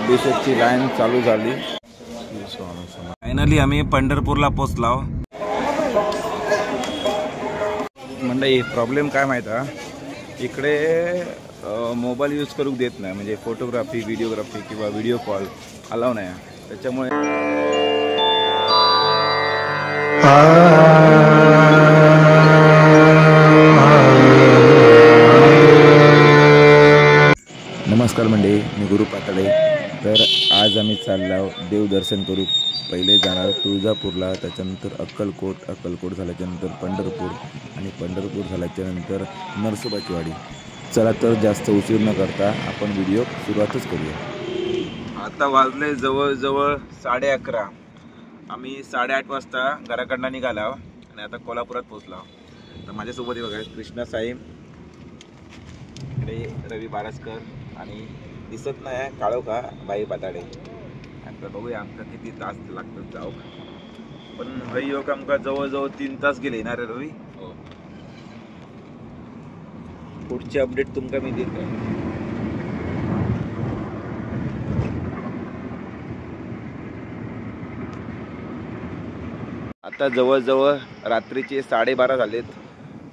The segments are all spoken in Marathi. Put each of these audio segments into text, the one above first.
अभिषेकची लाईन चालू झाली। फायनली आम्ही पंढरपूरला पोहोचलो। म्हणजे प्रॉब्लेम काय माहिती आहे, इकडे मोबाईल यूज करू देत नाही, म्हणजे फोटोग्राफी, व्हिडिओग्राफी किंवा व्हिडिओ कॉल अलाव नाही। त्याच्यामुळे नमस्कार मंडळी, मी गुरु पातळे। तर आज आम्ही चाललो देवदर्शन करू। पहिले जाणार तुळजापूरला, त्याच्यानंतर अक्कलकोट झाल्याच्यानंतर पंढरपूर आणि पंढरपूर झाल्याच्यानंतर नरसोबाची वाडी। चला तर जास्त उशीर न करता आपण व्हिडिओ सुरुवातच करूया। आता वाजले जवळजवळ 11:30। आम्ही 8:30 वाजता घराकडनं निघालो आणि आता कोल्हापुरात पोहोचलो। तर माझ्यासोबत बघा कृष्णा साईम, इकडे रवी बारसकर आणि दिसत नाही काळोखा बाई पाताडे। आता बघूया आमका किती तास लागतात जाऊ, पण भाई योग आमका जवळजवळ 3 तास गेले ना रे रवी। पुढची अपडेट तुमका मी देतो। आता जवळजवळ रात्रीचे 12:30 झालेत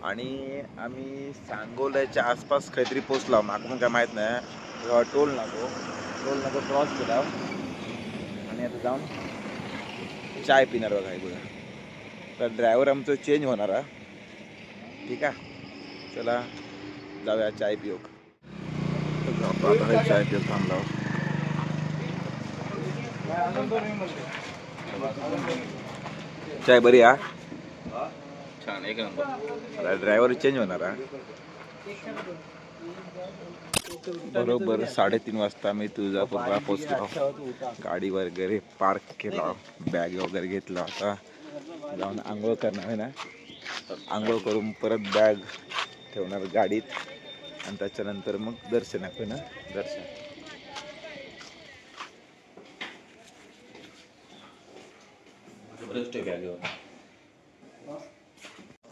आणि आम्ही सांगोल्याच्या आसपास काहीतरी पोचलो। मागून काय माहित नाही, टोल नाको क्रॉस केला आणि आता जाऊन चाय पिणार बघा इकडे। तर ड्रायव्हर आमचं चेंज होणार आहे, ठीक आहे। चला जाऊया चाय पिऊ। चाय पिऊ थांबलो। चाय बरी आहे, छान एक नंबर। ड्रायव्हर चेंज होणार आहे। बरोबर 3:30 वाजता मी तुळजापूरला पोहोचलो। गाडी वगैरे पार्क केला, बॅग वगैरे घेतला। आता जाऊन आंघोळ करणार आहे ना, आंघोळ करून परत बॅग ठेवणार गाडीत आणि त्याच्यानंतर मग दर्शन आहे ना, दर्शन।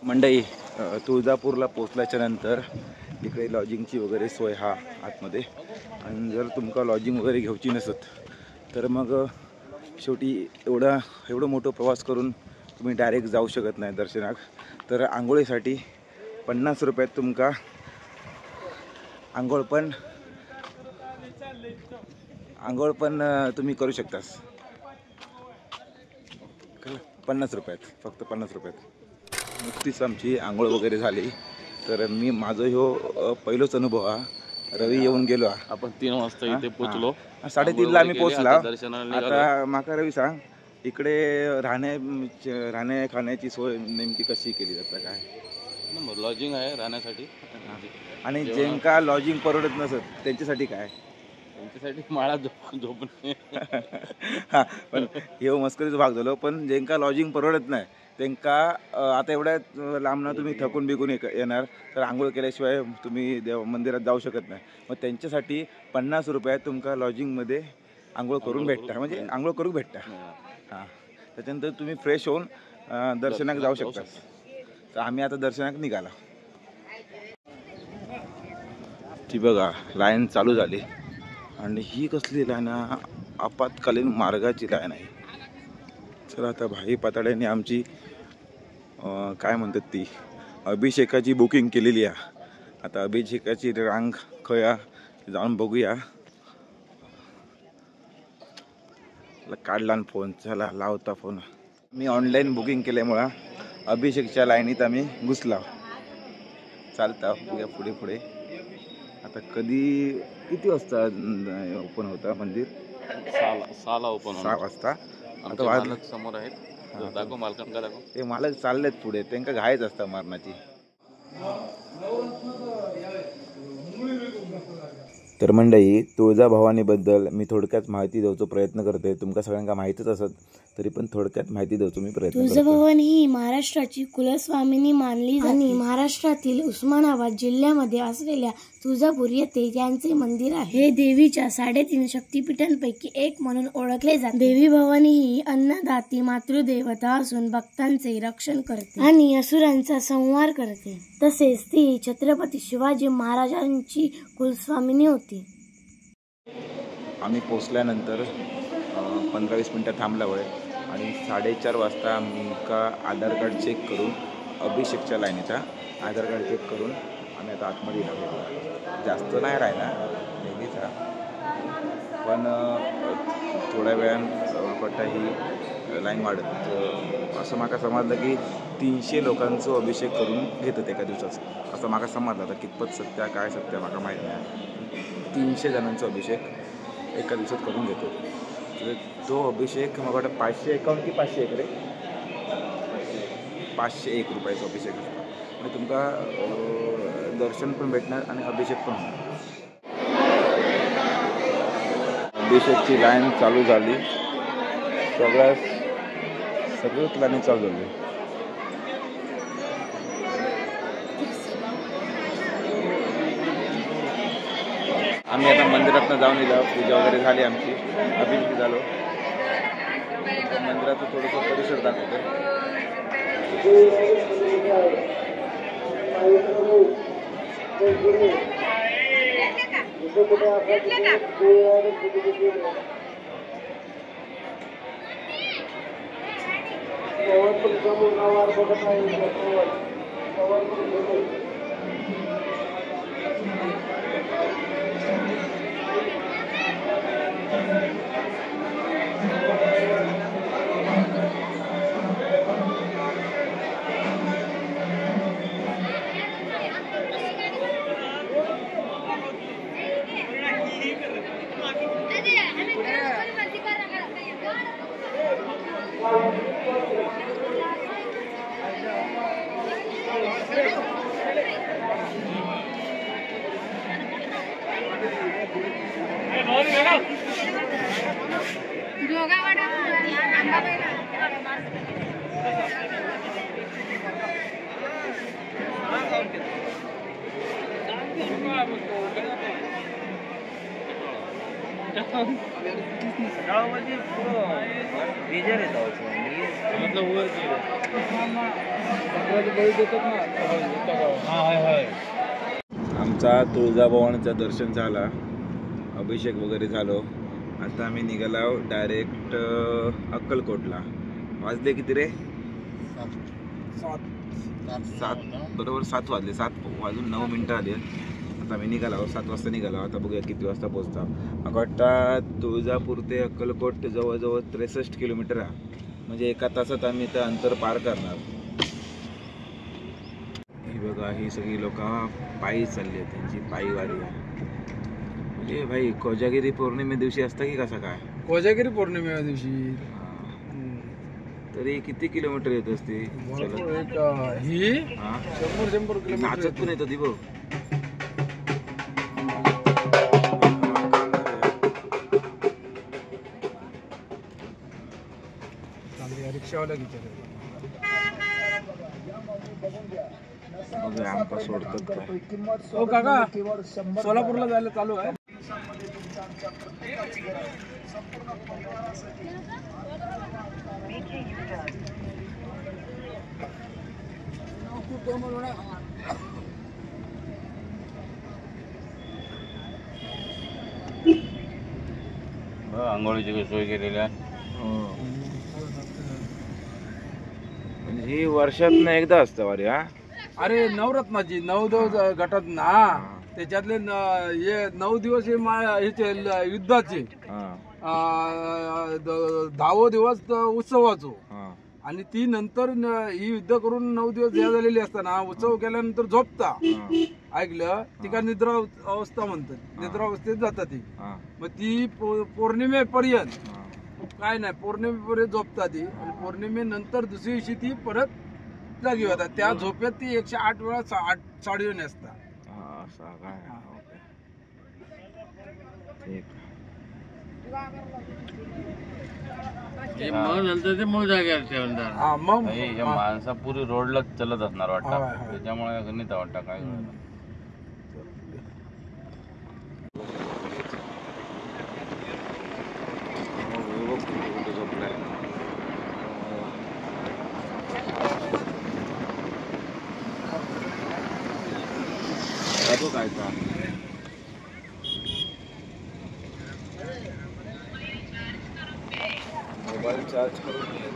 मंडई तुळजापूरला पोहोचल्याच्या नंतर इकडे लॉजिंगची वगैरे सोय हा आतमध्ये। आणि जर तुमका लॉजिंग वगैरे घ्यायची नसत तर मग शेवटी एवढं मोठं प्रवास करून तुम्ही डायरेक्ट जाऊ शकत नाही दर्शनाक। तर आंघोळीसाठी 50 रुपयात तुमका आंघोळ पण तुम्ही करू शकतास। 50 रुपयात, फक्त 50 रुपयात। नुकतीच आमची आंघोळ वगैरे झाली। तर मी माझं ह्यो पहिलाच अनुभव हा। रवी येऊन गेलो, आपण 3 वाजता इथे पोहोचलो। 3:30ला आम्ही पोहोचला। आता माका रवी सांग, इकडे राहण्या खाण्याची सोय नेमकी कशी केली जाते, काय लॉजिंग आहे राहण्यासाठी? आणि ज्यांका लॉजिंग परवडत नसत त्यांच्यासाठी काय? त्यांच्यासाठी माळा झोपणे। हा, पण हे मस्करीचा भाग झालो। पण ज्यांका लॉजिंग परवडत नाही त्यांका आता एवढ्या लांबनं तुम्ही थकून बिकून येणार, तर आंघोळ केल्याशिवाय तुम्ही मंदिरात जाऊ शकत नाही। मग त्यांच्यासाठी 50 रुपयात तुमका लॉजिंगमध्ये आंघोळ करून भेटता, म्हणजे आंघोळ करून भेटता। हां, त्याच्यानंतर तुम्ही फ्रेश होऊन दर्शनाक जाऊ शकता। तर आम्ही आता दर्शनाक निघाला। ती बघा लाईन चालू झाली आणि ही कसली लाईन, आपत्कालीन मार्गाची लाईन आहे। चला आता भाई पाताड्यांनी आमची काय म्हणतात ती अभिषेकाची बुकिंग केलेली आहे। आता अभिषेकाची रांग खया जाऊन बघूया। काढला फोन, चला लावता फोन। मी ऑनलाईन बुकिंग केल्यामुळं अभिषेकच्या लाईनीत आम्ही घुसला। चालता बघूया पुढे। आता किती वाजता ओपन होता मंदिर? 6ला ओपन होणार। 6 वाजता। आता मालक समोर आहेत, दाखव मालकांना, दाखव। ते मालक चाललेत पुढे, त्यांना घाईच असतं मारण्याची। तर मंडळी, तुळजाभवानीबद्दल मी थोडक्यात माहिती द्यायचा प्रयत्न करते। तुमका सगळ्यांना माहितीच असत, तरी पण थोडक्यात माहिती द्यायचा मी प्रयत्न करते। तुळजाभवानी ही महाराष्ट्राची कुलस्वामिनी मानली जाते आणि महाराष्ट्रातील उस्मानाबाद जिल्ह्यामध्ये असलेल्या तुळजापूर येथे यांचे मंदिर आहे। हे देवीच्या 3.5 शक्तिपीठांपैकी एक म्हणून ओळखले जाते। देवी भवानी ही अन्नदाती मातृदेवता असून भक्तांचे रक्षण करते आणि असुरांचा संहार करते। तसेच ती छत्रपती शिवाजी महाराजांची कुलस्वामिनी होती। आम्ही पोचल्यानंतर 15-20 मिनटं थांबल्यावर आणि 4:30 वाजता आमका आधार कार्ड चेक करून अभिषेकच्या लाईनीचा आधार कार्ड चेक करून आम्ही आता आतमध्ये लागलो. जास्त नाही राहिला नेहमीचा, पण थोड्या वेळानं ही लाईन वाढत. असं माका समजलं की 300 लोकांचं अभिषेक करून घेतात एका दिवसाचं. असं माका समजलं. आता कितपत सत्य काय सत्य माका माहीत नाही. 300 जणांचा अभिषेक एका दिवसात करून घेतो. तर तो अभिषेक मला वाटतं 551 की 501 रे 501 रुपयाचा अभिषेक असतो. म्हणजे तुमका दर्शन पण भेटणार आणि अभिषेक पण होणार. अभिषेकची लाईन चालू झाली. सगळ्याच लाईन चालू झाली. आम्ही आता मंदिरातनं जाऊन येलो. पूजा वगैरे झाली आमची. अभिषेक झालो. मंदिराचं थोडंसं परिसर दाखवतो. आमचा तुळजाभवानीचं दर्शन झाला. अभिषेक वगैरे झालो. आता आम्ही निघालो डायरेक्ट अक्कलकोटला. वाजले किती रे? 7 बरोबर 7 वाजले. 7 वाजून 9 मिनटं आली. आता आम्ही निघालो 7 वाजता निघालो. आता बघूया किती वाजता पोहोचता. अकोटा तुळजापूर ते अक्कलकोट जवळजवळ 63 किलोमीटर आहे. म्हणजे एका तासात आम्ही इथं अंतर पार करणार. ही बघा ही सगळी लोक पायी चालली आहेत. त्यांची पायी वारी आहे. म्हणजे भाई कोजागिरी पौर्णिमे दिवशी असतं की कसं काय? कोजागिरी पौर्णिमे दिवशी तरी किती किलोमीटर येत असते? ही 100 किलोमीटर. नाचत पण येतो ती बघ. रिक्षावाला विचार आमका सोडतात काय? हो काका, सोलापूरला जायला चालू आहे. आंघोळीची सोय केलेली आहे. ही वर्षातनं एकदा असतं वारी. हा अरे नवरत्नाची 9 दिवस गटात ना. त्याच्यातले 9 दिवस हे युद्धाचे, 10 दिवस उत्सवाचो. आणि ती नंतर ही युद्ध करून 9 दिवस झालेली असताना उत्सव केल्यानंतर झोपता. ऐकलं तिका निद्रा अवस्था म्हणतात. निद्रा अवस्थेत जातात ती. मग ती पौर्णिमेपर्यंत काय नाही, पौर्णिमेपर्यंत झोपता ती. आणि पौर्णिमेनंतर दुसऱ्या दिवशी ती परत जागी होतात. त्या झोपेत ती 108 वेळा साडीवर नेसतात. माणसा पुरी रोडला चलत असणार वाटतं. त्याच्यामुळे गणित वाटतं काय. काय मोबाईल चार्ज करून ये.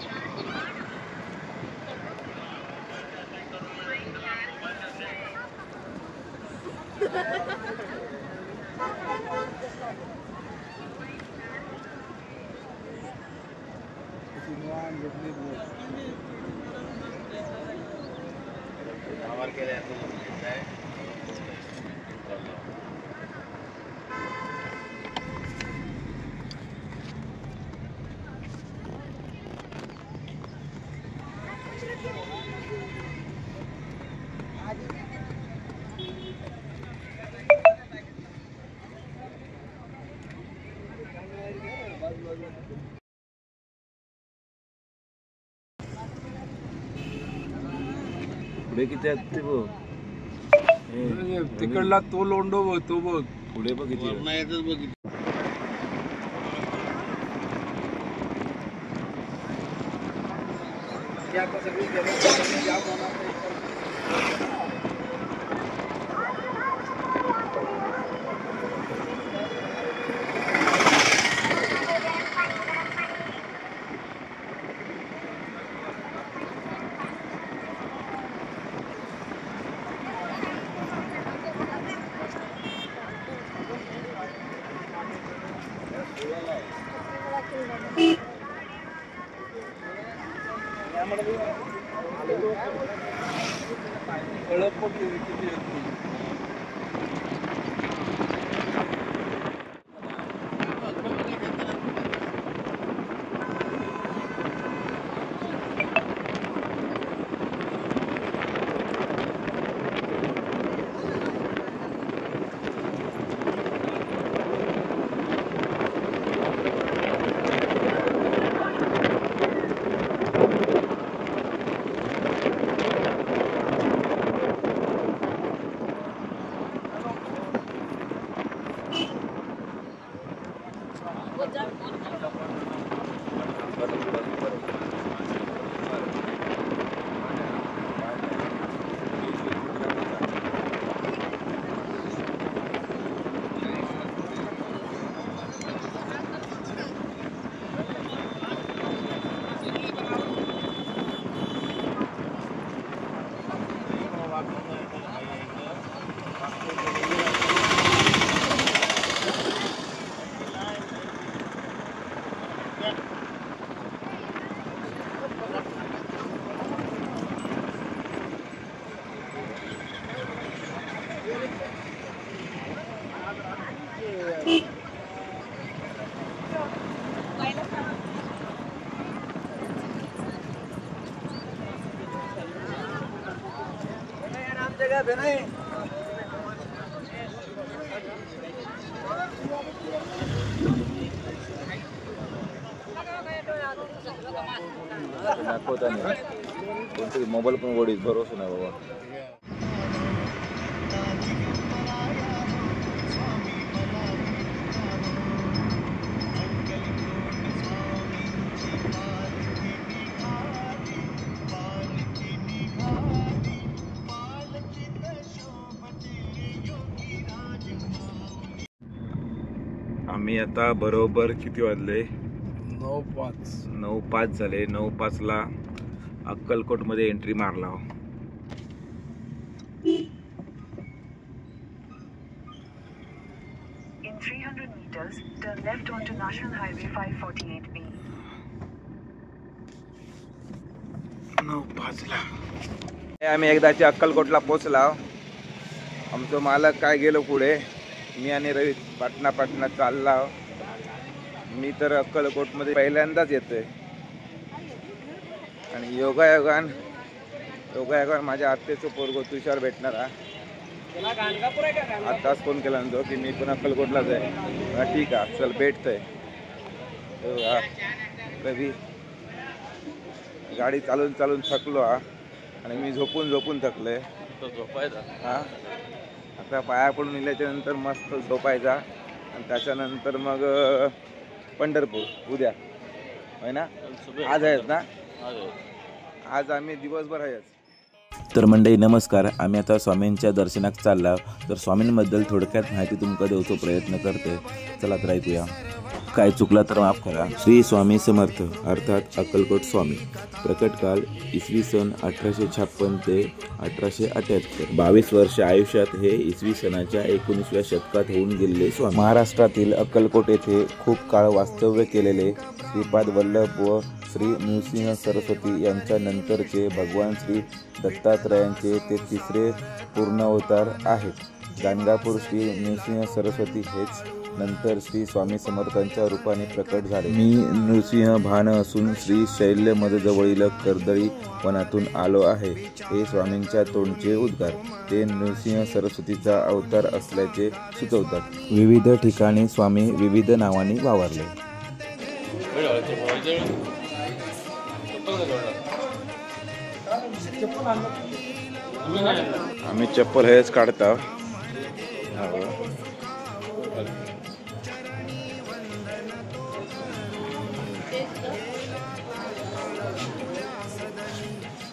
पुढे किती आहेत ते बघ. तिकडला तो लोंडो बघ, तो बघ पुढे बघ किती आहेत. दाखवता नाही कोणतरी मोबाईल पण ओढीत भरोसा नाही बाबा. आम्ही आता बरोबर किती वाजले? 9:05 झाले. 9:05ला अक्कलकोट मध्ये एंट्री मारला. In 300 meters, turn left onto National Highway 548B. 9:05ला आम्ही एकदाची अक्कलकोटला पोहोचला. आमचं मालक काय गेलो पुढे, मी आणि रवी पाटणा चालला. मी तर अक्कलकोटमध्ये पहिल्यांदाच येतोय आणि योगायोगान माझ्या आत्याचं पोरगो तुषार भेटणार. आताच फोन केला ना तो की मी पण अक्कलकोटलाच आहे. ठीक आहे चल भेटतोय. रवी गाडी चालून थकलो आणि मी झोपून थकलोय. हा आता पाया पडून इल्याच्या नंतर मस्त झोपायचा आणि त्याच्यानंतर मग पंढरपूर उद्या होय ना. आज आहेच ना, आज आम्ही दिवसभर आहेच. तर मंडळी नमस्कार. आम्ही आता स्वामींच्या दर्शनाक चालला. तर स्वामींबद्दल थोडक्यात माहिती तुमका देऊचो प्रयत्न करते. चला तर ऐकूया. काय चुकला तर माफ करा. श्री स्वामी समर्थ अर्थात अक्कलकोट स्वामी. प्रकट काळ इसवी सन 1856 ते 1878. 22 वर्ष आयुष्यात हे इसवी सनाच्या 19व्या शतकात होऊन गेलेले स्वामी. महाराष्ट्रातील अक्कलकोट येथे खूप काळ वास्तव्य केलेले श्रीपाद वल्लभ व श्री नृसिंह सरस्वती यांच्या नंतरचे भगवान श्री दत्तात्रयांचे ते तिसरे पूर्णावतार आहेत. गाणगापूर श्री नृसिंह सरस्वती हेच नंतर श्री स्वामी समर्थांच्या रूपाने प्रकट झाले. मी नृसिंह भान असून श्री शैल्य मधजवळील कर्दळी वनातून आलो आहे, हे स्वामींच्या तोंडचे उद्गार. ते नृसिंह सरस्वतीचा अवतार असल्याचे सुचवतात. विविध ठिकाणी स्वामी विविध नावांनी वावरले. आम्ही चप्पल हेच काढता.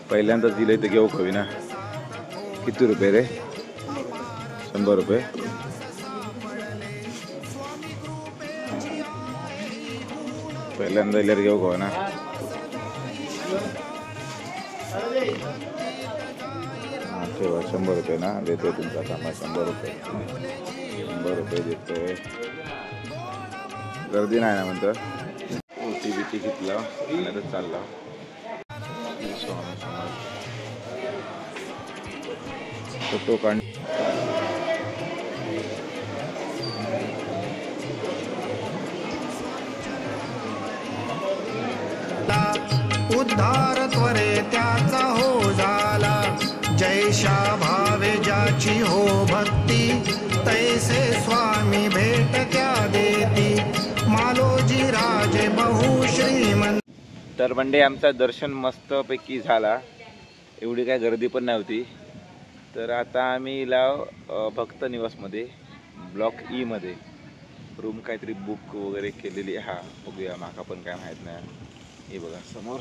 पहिल्यांदाच दिले तर घेऊ खवी ना. किती रुपये रे? 100 रुपये. पहिल्यांदा दिल्यावर घेऊ खवा ना. ठेवा 100 रुपये ना. देतोय तुमचा कामा 100 रुपये. 100 रुपये देतोय. गर्दी नाही ना म्हणतं. ओटी बिटी घेतला आणि चालला. फोटो काढ. उद्धार त्वरे त्याचा हो झाला. जैशा भावे ज्याची हो भक्ती, तैसे स्वामी भेट क्या देती. मालोजी राजे बहु श्रीमंत. तर म्हणजे आमचा दर्शन मस्तपैकी झाला. एवढी काय गर्दी पण नव्हती. तर आता आम्ही भक्त निवासमध्ये ब्लॉक ई मध्ये रूम काहीतरी बुक वगैरे केलेली. हा बघूया, माका पण काय माहीत नाही. हे बघा समोर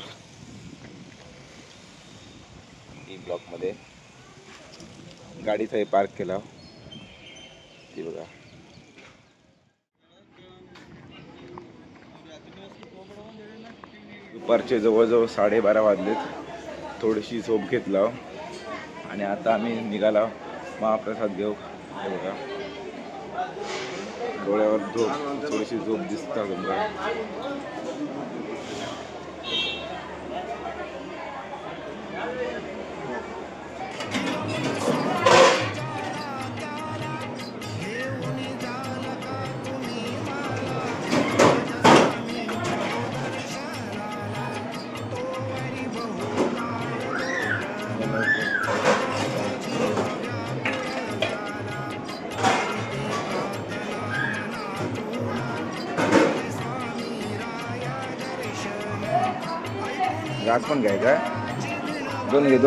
ई ब्लॉकमध्ये गाडीचा पार्क केला. ते बघा. दुपारचे जवळजवळ 12:30 वाजलेत. थोडीशी झोप घेतला आणि आता आम्ही निघाला महाप्रसाद घेऊ. हे बघा डोळ्यावर थोडीशी झोप दिसता समजा. घास पण घ्यायचा. दोन घे.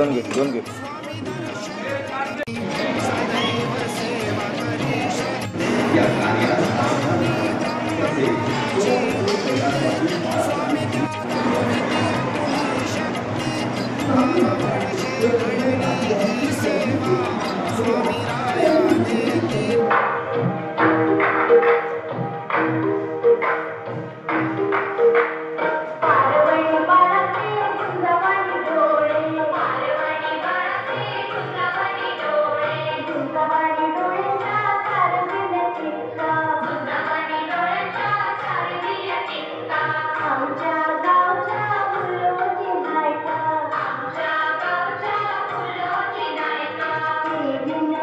भिन्न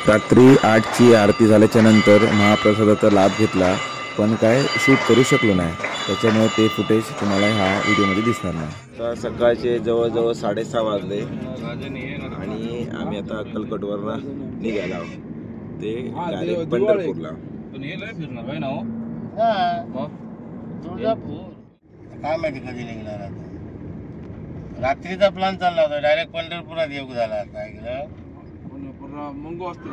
रात्री 8ची आरती झाल्याच्या नंतर महाप्रसादाचा लाभ घेतला, पण काय शूट करू शकलो नाही, त्याच्यामुळे ते फुटेज तुम्हाला ह्या व्हिडिओमध्ये दिसणार नाही. तर सकाळचे जवळजवळ 6:30 वाजले आणि आम्ही आता अक्कलकोटवरनं निघालो आहोत. ते डायरेक्ट पंढरपूरला. काय माहिती कधी निघणार आता. रात्रीचा प्लॅन चालला होता, डायरेक्ट पंढरपुरात येऊ झाला. आता ऐकलं मंगो असते.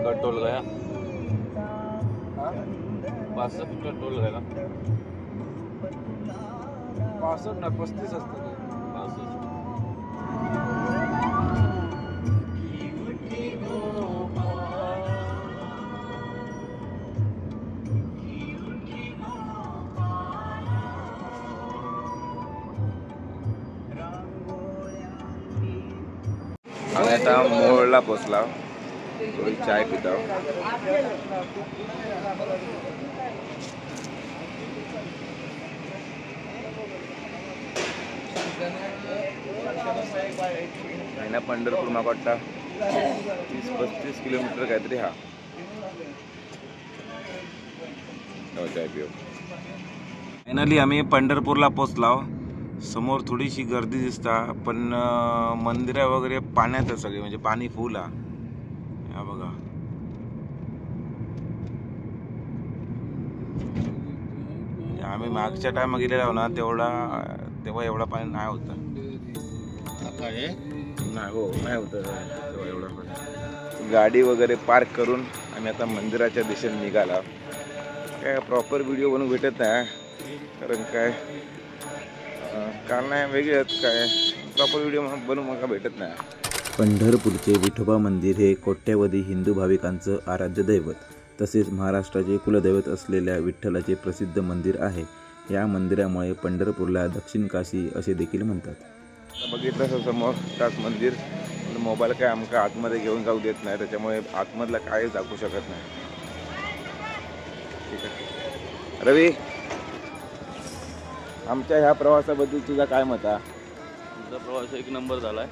का टोल गया 62 का टोल गया 65 ना 35 असतात. आम्ही आता मोहोळला पोचला, थोडी चाय पिता. ना पंढरपूर माग वाटता 30-35 किलोमीटर काहीतरी. हा चाय पिऊ. फायनली आम्ही पंढरपूरला पोचलो. समोर थोडीशी गर्दी दिसता, पण मंदिरं वगैरे पाण्यात सगळे, म्हणजे पाणी फुल हा. या बघा, आम्ही मागच्या टाइम गेलेलो ना तेव्हा एवढा पाणी नाही होता. नाही हो, नाही होतं तेव्हा एवढा पाणी. गाडी वगैरे पार्क करून आम्ही आता मंदिराच्या दिशेने निघाला. काय प्रॉपर व्हिडिओ बनवून भेटत नाही, कारण काय कारण आहे वेगळंच, काय प्रॉपर व्हिडिओ बनवून मला भेटत नाही. पंढरपूरचे विठोबा मंदिर हे कोट्यवधी हिंदू भाविकांचं आराध्य दैवत तसेच महाराष्ट्राचे कुलदैवत असलेल्या विठ्ठलाचे प्रसिद्ध मंदिर आहे. या मंदिरामुळे पंढरपूरला दक्षिण काशी असे देखील म्हणतात. बघितलं समोर तास मंदिर, मोबाईल काय आमका आतमध्ये घेऊन जाऊ देत नाही, त्याच्यामुळे आतमधला काय दाखवू शकत नाही. ठीक आहे रवी, आमच्या ह्या प्रवासाबद्दल तुझा काय मत आहे? तुझा प्रवास एक नंबर झालाय.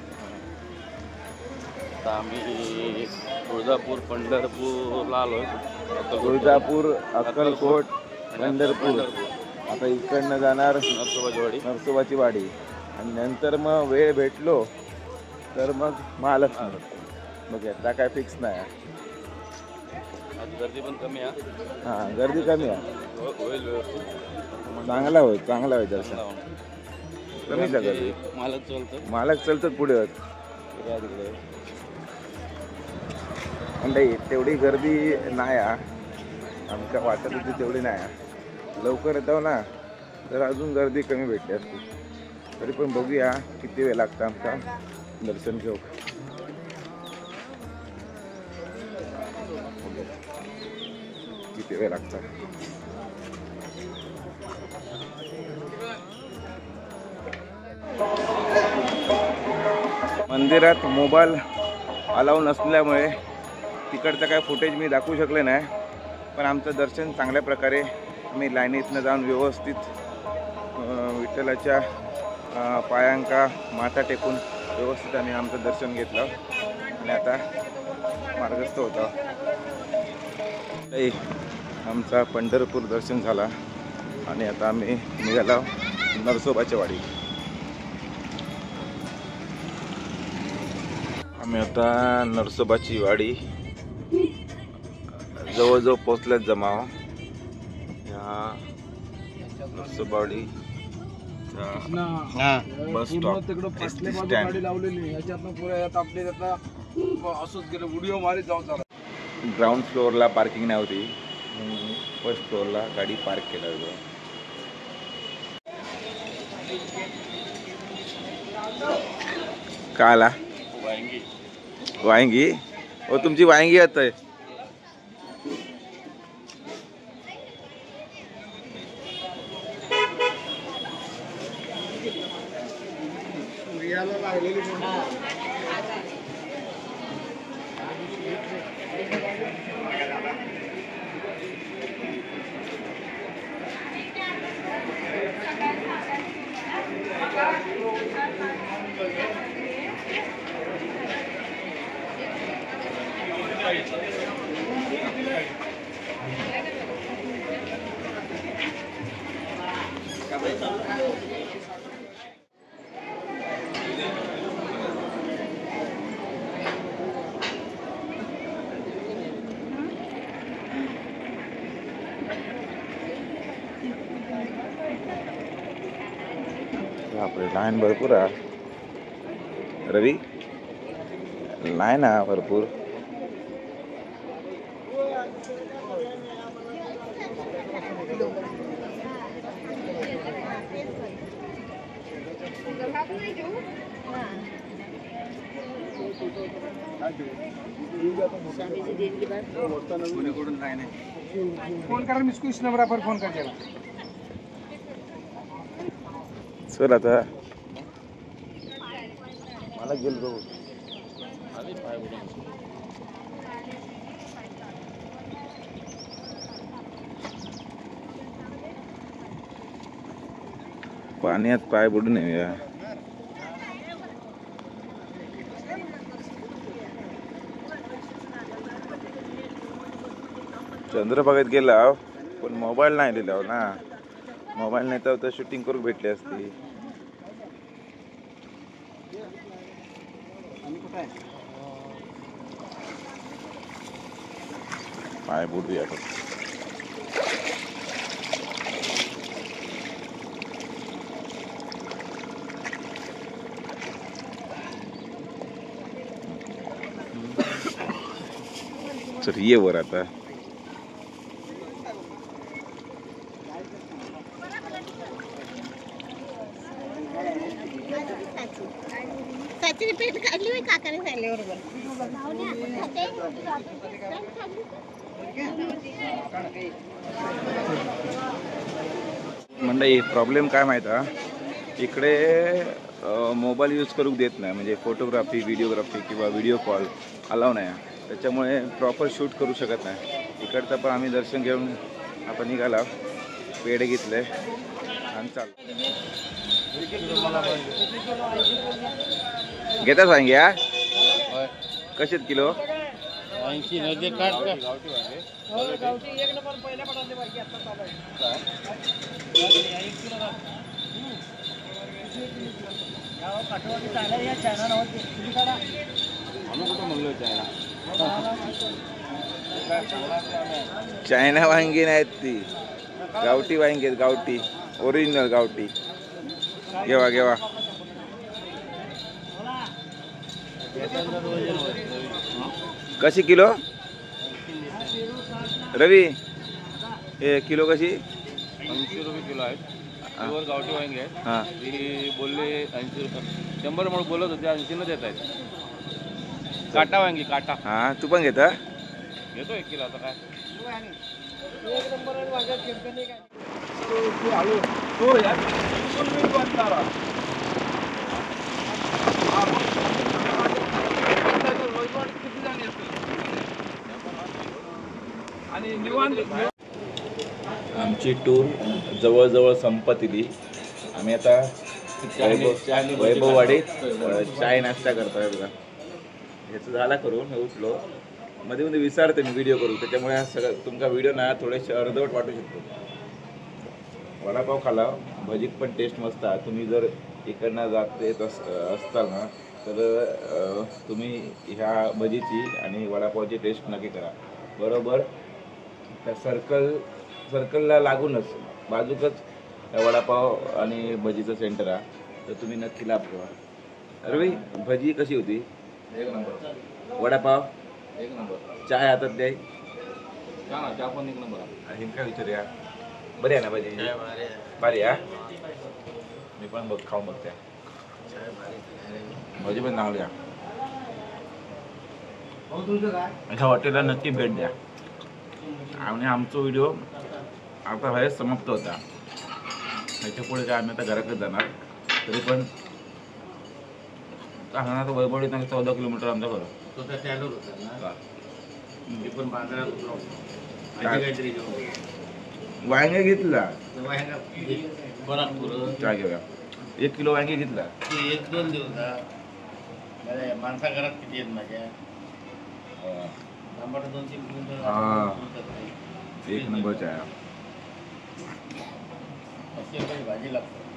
आता आम्ही तुळजापूर पंढरपूरला आलोय. तुळजापूर, अक्कलकोट, पंढरपूर. आता इकडनं जाणार नरसोबाची वाडी आणि नंतर मग वेळ भेटलो तर मग महालक्ष्मी. मग आता काय फिक्स नाही. गर्दी पण कमी आहे. हां, गर्दी कमी आहे. होईल व्यवस्थित, चांगला होईल दर्शन. कमीच आहे गर्दी. मालक चलतात पुढे तिकडे. नाही तेवढी गर्दी नाही आहे, आमच्या वाटत होती तेवढी नाही आहे. लवकर येतो ना तर अजून गर्दी कमी भेटते असते. तरी पण बघूया किती वेळ लागतं आमचा दर्शन घेऊ. किती वेळ लागतं. मंदिरात मोबाईल अलाउ नसल्यामुळे तिकडचं काय फुटेज मी दाखवू शकले नाही, पण आमचं दर्शन चांगल्या प्रकारे आम्ही लाईनीतनं जाऊन व्यवस्थित विठ्ठलाच्या पायांका माथा टेकून व्यवस्थित आम्ही आमचं दर्शन घेतलं आणि आता मार्गस्थ होता. आमचा पंढरपूर दर्शन झाला आणि आता आम्ही निघालो नरसोबाच्या वाडी. आम्ही आता नरसोबाची वाडी जवळजवळ पोचल्यात जमाव. या नरसोबावाडी बस स्टॉप गाडी लावलेली याच्यातनं पुढे आपले असंच गेलं व्हिडिओ मारीत जाऊ. ग्राउंड फ्लोअरला पार्किंग नाही होती, फर्स्ट फ्लोअरला गाडी पार्क केला होता. का आला वांगी? हो तुमची वांगी येत आहे. बापरे लाईन भरपूर आहे रवी, लाईन आहे भरपूर. फोन करा, मी इस नंबर पर फोन कर देगा. चल आता मला गेलो पाण्यात पाय बुडून येऊया. चंद्रभागेत गेला पण मोबाईल नाही दिला ना. मोबाईल नाही तर शूटिंग करून भेटली असती. पाय बुडूया चल ये वर आता. पेट काढली मी काकाने सांगले बरोबर. मंडळी प्रॉब्लेम काय माहीत आहे, इकडे मोबाईल यूज करू देत नाही, म्हणजे फोटोग्राफी व्हिडिओग्राफी किंवा व्हिडिओ कॉल अलाव नाही. त्याच्यामुळे प्रॉपर शूट करू शकत नाही. इकडचं पण आम्ही दर्शन घेऊन आपण निघाला, पेढे घेतले आणि चाल घेता सांग्या कशात किलो 80 नदी काट का चायना वांगी नाहीत ती, गावठी वांगी आहेत, गावठी ओरिजिनल गावठी. घेवा घेवा. कशी किलो रवी? हे किलो कशी? 80 रुपये किलो आहेत. प्युअर गावठी वांगी आहेत. हां ती बोलले 80 रुपये, 100 म्हणून बोलत होते, 80 न देत आहेत. काटा वांगी काटा. हां तू पण घेता? घेतो 1 किलो. आता काय आमची टूर जवळजवळ संपतली. आम्ही आता वैभववाडीत चाय नाश्ता करतोय बघा. ह्याचं झाला करून उठलो, मध्ये मध्ये विचारते मी व्हिडिओ करू, त्याच्यामुळे हा सगळं तुमचा व्हिडिओ ना थोडेसे अर्धवट वाटू शकतो. वडापाव खाला, भजीत पण टेस्ट मस्त आहे. तुम्ही जर इकडनं जात येत असताल ना तर तुम्ही ह्या भजीची आणि वडापावची टेस्ट नक्की करा. बरोबर त्या सर्कलला लागूनच बाजूकच वडापाव आणि भजीचं सेंटर आहे, तर तुम्ही नक्की लाभ घ्या. अरे भजी कशी होती? 1 नंबर. वडापाव 1 नंबर. चाय हातात द्याय चहा पण 1 नंबर. हे काय विचारूया, बरी आहे ना भजी? भारी आहे. मी पण बघ खाऊन बघते. भजी पण चांगली आहे. ह्या हॉटेलला नक्की भेट द्या. आणि आमचा व्हिडिओ आता बाहेर समाप्त होता. ह्याच्या पुढे काय आम्ही आता घराकडे जाणार. तरी पण सांगणार तर वैभवडी 14 किलोमीटर आमचं घर. तो स्टँडवर होता ना, मी पण बाजारात उतरवतो. काहीतरी वांगे घेतला, बरं काय घेऊया? 1 किलो वांगे घेतला. 1-2 दिवसात माणसा घरात किती आहेत माझ्या? टमाटर 2-3 किलो. हा 1 नंबरच्या आहे. भाजी लागते.